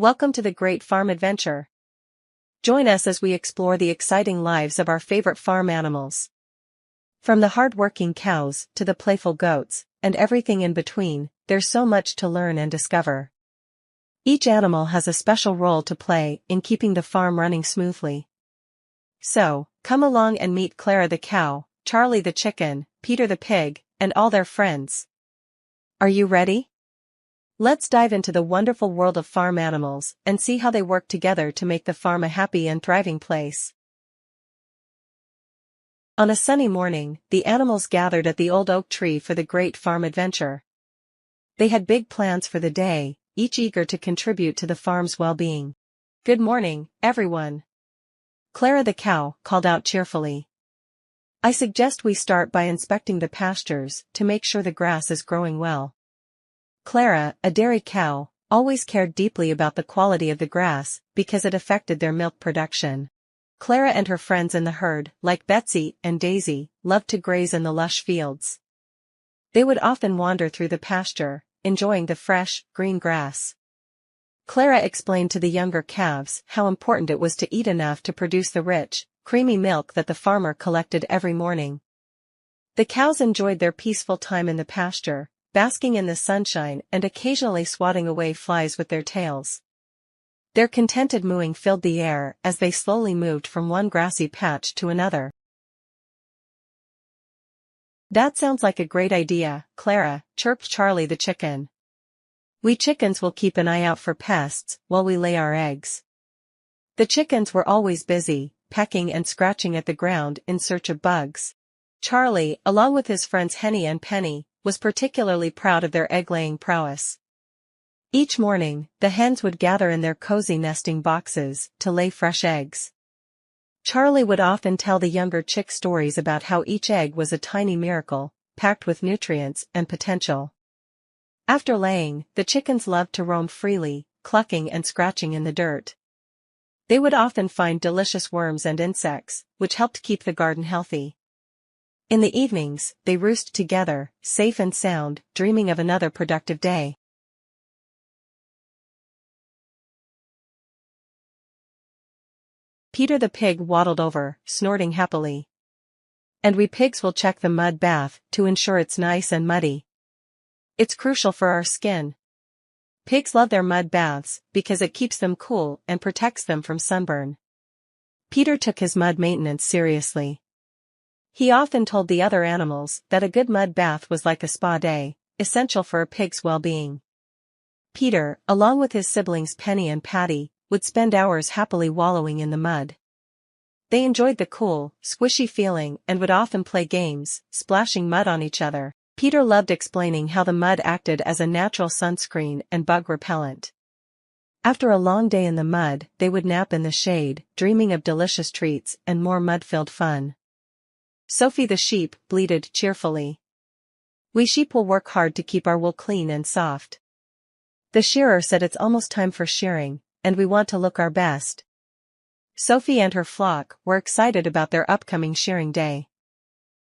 Welcome to the Great Farm Adventure. Join us as we explore the exciting lives of our favorite farm animals. From the hardworking cows to the playful goats, and everything in between, there's so much to learn and discover. Each animal has a special role to play in keeping the farm running smoothly. So, come along and meet Clara the cow, Charlie the chicken, Peter the pig, and all their friends. Are you ready? Let's dive into the wonderful world of farm animals and see how they work together to make the farm a happy and thriving place. On a sunny morning, the animals gathered at the old oak tree for the Great Farm Adventure. They had big plans for the day, each eager to contribute to the farm's well-being. Good morning, everyone. Clara the cow called out cheerfully. I suggest we start by inspecting the pastures to make sure the grass is growing well. Clara, a dairy cow, always cared deeply about the quality of the grass because it affected their milk production. Clara and her friends in the herd, like Betsy and Daisy, loved to graze in the lush fields. They would often wander through the pasture, enjoying the fresh, green grass. Clara explained to the younger calves how important it was to eat enough to produce the rich, creamy milk that the farmer collected every morning. The cows enjoyed their peaceful time in the pasture, basking in the sunshine and occasionally swatting away flies with their tails. Their contented mooing filled the air as they slowly moved from one grassy patch to another. That sounds like a great idea, Clara, chirped Charlie the chicken. We chickens will keep an eye out for pests while we lay our eggs. The chickens were always busy, pecking and scratching at the ground in search of bugs. Charlie, along with his friends Henny and Penny, was particularly proud of their egg-laying prowess. Each morning, the hens would gather in their cozy nesting boxes to lay fresh eggs. Charlie would often tell the younger chick stories about how each egg was a tiny miracle, packed with nutrients and potential. After laying, the chickens loved to roam freely, clucking and scratching in the dirt. They would often find delicious worms and insects, which helped keep the garden healthy. In the evenings, they roost together, safe and sound, dreaming of another productive day. Peter the pig waddled over, snorting happily. And we pigs will check the mud bath to ensure it's nice and muddy. It's crucial for our skin. Pigs love their mud baths because it keeps them cool and protects them from sunburn. Peter took his mud maintenance seriously. He often told the other animals that a good mud bath was like a spa day, essential for a pig's well-being. Peter, along with his siblings Penny and Patty, would spend hours happily wallowing in the mud. They enjoyed the cool, squishy feeling and would often play games, splashing mud on each other. Peter loved explaining how the mud acted as a natural sunscreen and bug repellent. After a long day in the mud, they would nap in the shade, dreaming of delicious treats and more mud-filled fun. Sophie the sheep bleated cheerfully. We sheep will work hard to keep our wool clean and soft. The shearer said it's almost time for shearing, and we want to look our best. Sophie and her flock were excited about their upcoming shearing day.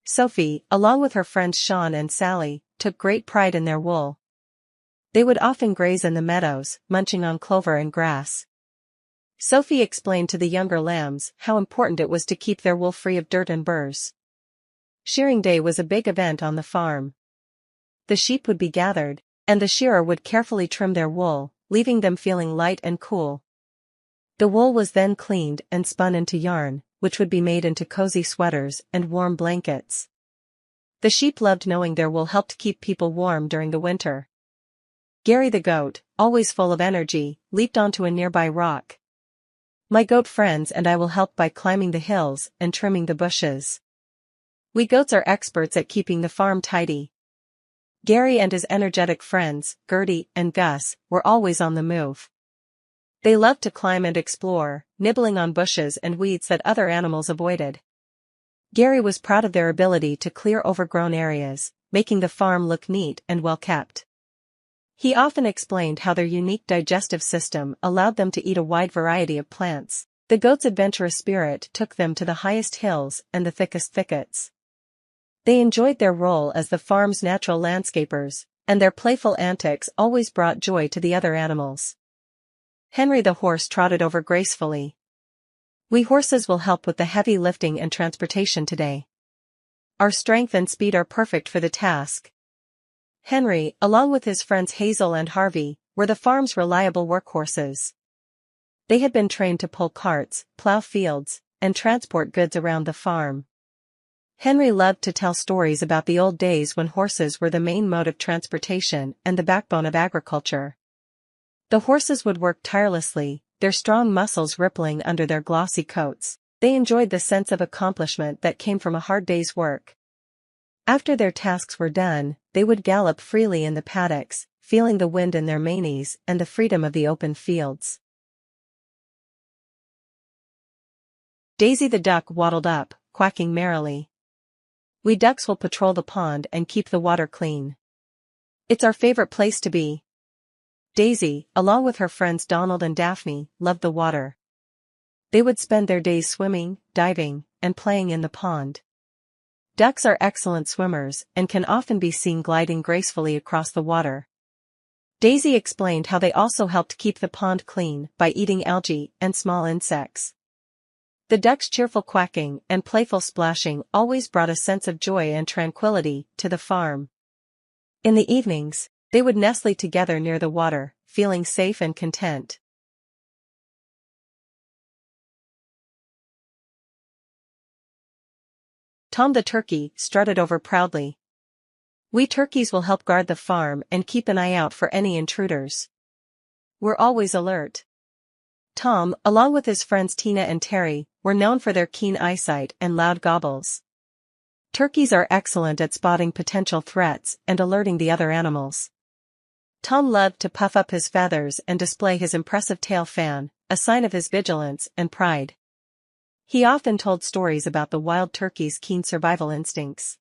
Sophie, along with her friends Sean and Sally, took great pride in their wool. They would often graze in the meadows, munching on clover and grass. Sophie explained to the younger lambs how important it was to keep their wool free of dirt and burrs. Shearing day was a big event on the farm. The sheep would be gathered, and the shearer would carefully trim their wool, leaving them feeling light and cool. The wool was then cleaned and spun into yarn, which would be made into cozy sweaters and warm blankets. The sheep loved knowing their wool helped keep people warm during the winter. Gary the goat, always full of energy, leaped onto a nearby rock. My goat friends and I will help by climbing the hills and trimming the bushes. We goats are experts at keeping the farm tidy. Gary and his energetic friends, Gertie and Gus, were always on the move. They loved to climb and explore, nibbling on bushes and weeds that other animals avoided. Gary was proud of their ability to clear overgrown areas, making the farm look neat and well kept. He often explained how their unique digestive system allowed them to eat a wide variety of plants. The goats' adventurous spirit took them to the highest hills and the thickest thickets. They enjoyed their role as the farm's natural landscapers, and their playful antics always brought joy to the other animals. Henry the horse trotted over gracefully. We horses will help with the heavy lifting and transportation today. Our strength and speed are perfect for the task. Henry, along with his friends Hazel and Harvey, were the farm's reliable workhorses. They had been trained to pull carts, plow fields, and transport goods around the farm. Henry loved to tell stories about the old days when horses were the main mode of transportation and the backbone of agriculture. The horses would work tirelessly, their strong muscles rippling under their glossy coats. They enjoyed the sense of accomplishment that came from a hard day's work. After their tasks were done, they would gallop freely in the paddocks, feeling the wind in their manes and the freedom of the open fields. Daisy the duck waddled up, quacking merrily. We ducks will patrol the pond and keep the water clean. It's our favorite place to be. Daisy, along with her friends Donald and Daphne, loved the water. They would spend their days swimming, diving, and playing in the pond. Ducks are excellent swimmers and can often be seen gliding gracefully across the water. Daisy explained how they also helped keep the pond clean by eating algae and small insects. The ducks' cheerful quacking and playful splashing always brought a sense of joy and tranquility to the farm. In the evenings, they would nestle together near the water, feeling safe and content. Tom the turkey strutted over proudly. We turkeys will help guard the farm and keep an eye out for any intruders. We're always alert. Tom, along with his friends Tina and Terry, were known for their keen eyesight and loud gobbles. Turkeys are excellent at spotting potential threats and alerting the other animals. Tom loved to puff up his feathers and display his impressive tail fan, a sign of his vigilance and pride. He often told stories about the wild turkey's keen survival instincts.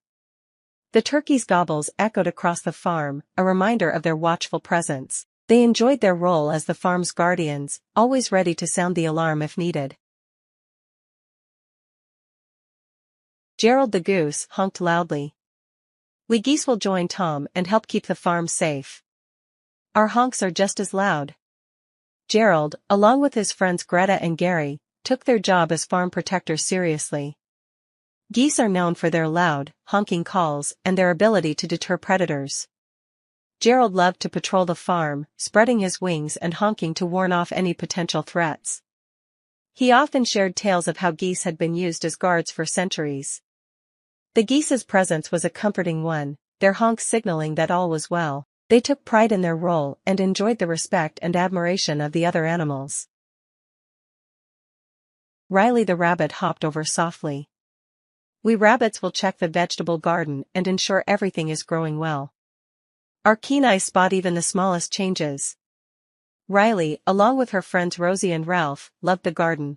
The turkey's gobbles echoed across the farm, a reminder of their watchful presence. They enjoyed their role as the farm's guardians, always ready to sound the alarm if needed. Gerald the goose honked loudly. We geese will join Tom and help keep the farm safe. Our honks are just as loud. Gerald, along with his friends Greta and Gary, took their job as farm protectors seriously. Geese are known for their loud, honking calls and their ability to deter predators. Gerald loved to patrol the farm, spreading his wings and honking to warn off any potential threats. He often shared tales of how geese had been used as guards for centuries. The geese's presence was a comforting one, their honks signaling that all was well. They took pride in their role and enjoyed the respect and admiration of the other animals. Riley the rabbit hopped over softly. We rabbits will check the vegetable garden and ensure everything is growing well. Our keen eyes spot even the smallest changes. Riley, along with her friends Rosie and Ralph, loved the garden.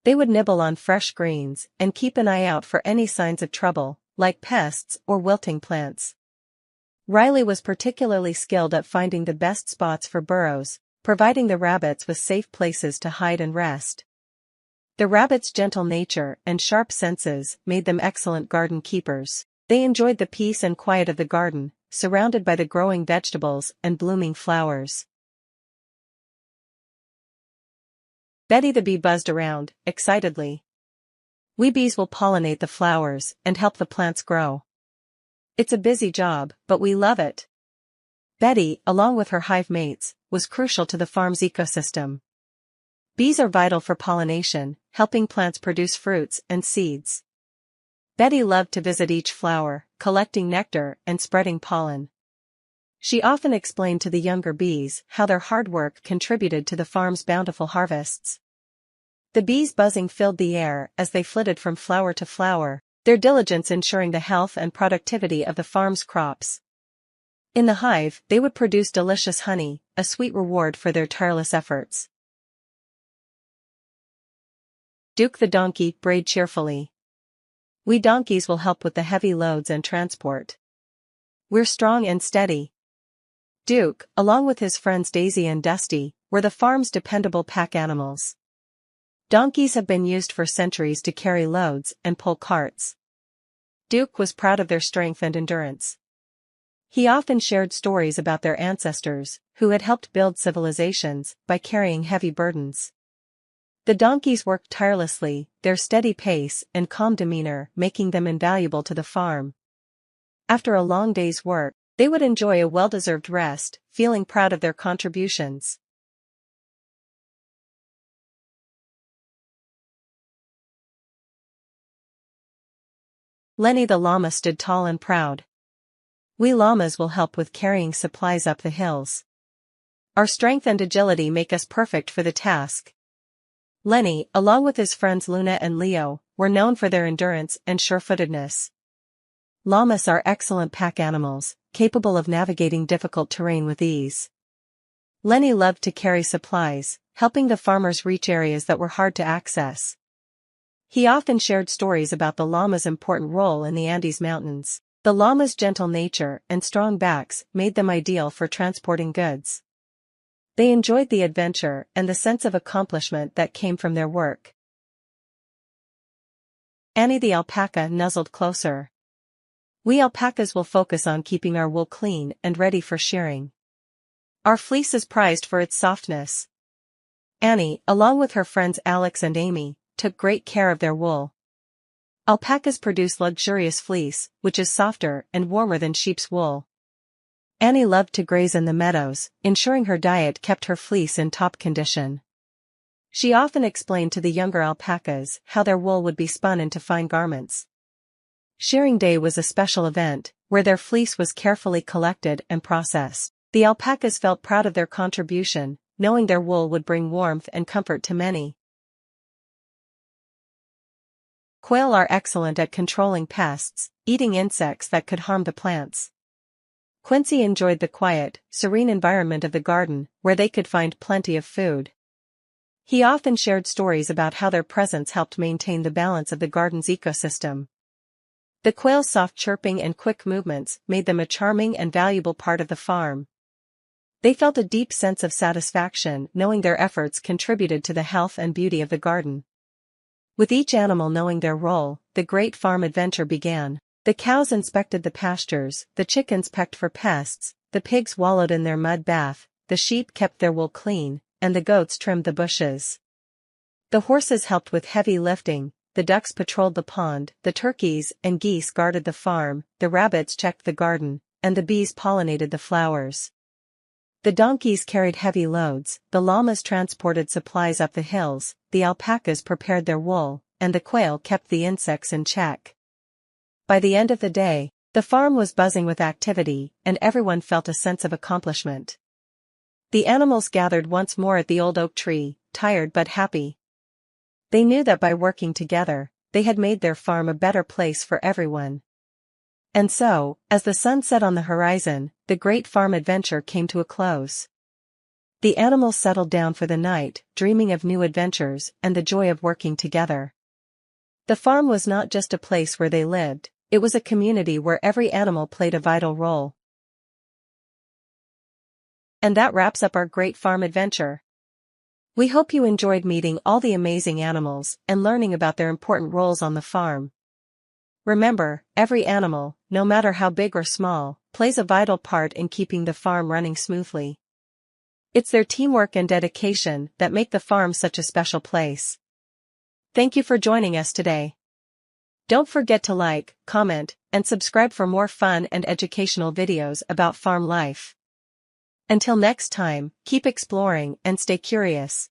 They would nibble on fresh greens and keep an eye out for any signs of trouble, like pests or wilting plants. Riley was particularly skilled at finding the best spots for burrows, providing the rabbits with safe places to hide and rest. The rabbits' gentle nature and sharp senses made them excellent garden keepers. They enjoyed the peace and quiet of the garden, surrounded by the growing vegetables and blooming flowers. Betty the bee buzzed around, excitedly. We bees will pollinate the flowers and help the plants grow. It's a busy job, but we love it. Betty, along with her hive mates, was crucial to the farm's ecosystem. Bees are vital for pollination, helping plants produce fruits and seeds. Betty loved to visit each flower, collecting nectar and spreading pollen. She often explained to the younger bees how their hard work contributed to the farm's bountiful harvests. The bees' buzzing filled the air as they flitted from flower to flower, their diligence ensuring the health and productivity of the farm's crops. In the hive, they would produce delicious honey, a sweet reward for their tireless efforts. Duke the donkey brayed cheerfully. We donkeys will help with the heavy loads and transport. We're strong and steady. Duke, along with his friends Daisy and Dusty, were the farm's dependable pack animals. Donkeys have been used for centuries to carry loads and pull carts. Duke was proud of their strength and endurance. He often shared stories about their ancestors, who had helped build civilizations by carrying heavy burdens. The donkeys worked tirelessly, their steady pace and calm demeanor making them invaluable to the farm. After a long day's work, they would enjoy a well-deserved rest, feeling proud of their contributions. Lenny the llama stood tall and proud. We llamas will help with carrying supplies up the hills. Our strength and agility make us perfect for the task. Lenny, along with his friends Luna and Leo, were known for their endurance and sure-footedness. Llamas are excellent pack animals, capable of navigating difficult terrain with ease. Lenny loved to carry supplies, helping the farmers reach areas that were hard to access. He often shared stories about the llama's important role in the Andes Mountains. The llama's gentle nature and strong backs made them ideal for transporting goods. They enjoyed the adventure and the sense of accomplishment that came from their work. Annie the alpaca nuzzled closer. We alpacas will focus on keeping our wool clean and ready for shearing. Our fleece is prized for its softness. Annie, along with her friends Alex and Amy, took great care of their wool. Alpacas produce luxurious fleece, which is softer and warmer than sheep's wool. Annie loved to graze in the meadows, ensuring her diet kept her fleece in top condition. She often explained to the younger alpacas how their wool would be spun into fine garments. Shearing day was a special event, where their fleece was carefully collected and processed. The alpacas felt proud of their contribution, knowing their wool would bring warmth and comfort to many. Quail are excellent at controlling pests, eating insects that could harm the plants. Quincy enjoyed the quiet, serene environment of the garden, where they could find plenty of food. He often shared stories about how their presence helped maintain the balance of the garden's ecosystem. The quail's soft chirping and quick movements made them a charming and valuable part of the farm. They felt a deep sense of satisfaction knowing their efforts contributed to the health and beauty of the garden. With each animal knowing their role, the great farm adventure began. The cows inspected the pastures, the chickens pecked for pests, the pigs wallowed in their mud bath, the sheep kept their wool clean, and the goats trimmed the bushes. The horses helped with heavy lifting, the ducks patrolled the pond, the turkeys and geese guarded the farm, the rabbits checked the garden, and the bees pollinated the flowers. The donkeys carried heavy loads, the llamas transported supplies up the hills, the alpacas prepared their wool, and the quail kept the insects in check. By the end of the day, the farm was buzzing with activity, and everyone felt a sense of accomplishment. The animals gathered once more at the old oak tree, tired but happy. They knew that by working together, they had made their farm a better place for everyone. And so, as the sun set on the horizon, the great farm adventure came to a close. The animals settled down for the night, dreaming of new adventures and the joy of working together. The farm was not just a place where they lived, it was a community where every animal played a vital role. And that wraps up our great farm adventure. We hope you enjoyed meeting all the amazing animals and learning about their important roles on the farm. Remember, every animal, no matter how big or small, plays a vital part in keeping the farm running smoothly. It's their teamwork and dedication that make the farm such a special place. Thank you for joining us today. Don't forget to like, comment, and subscribe for more fun and educational videos about farm life. Until next time, keep exploring and stay curious.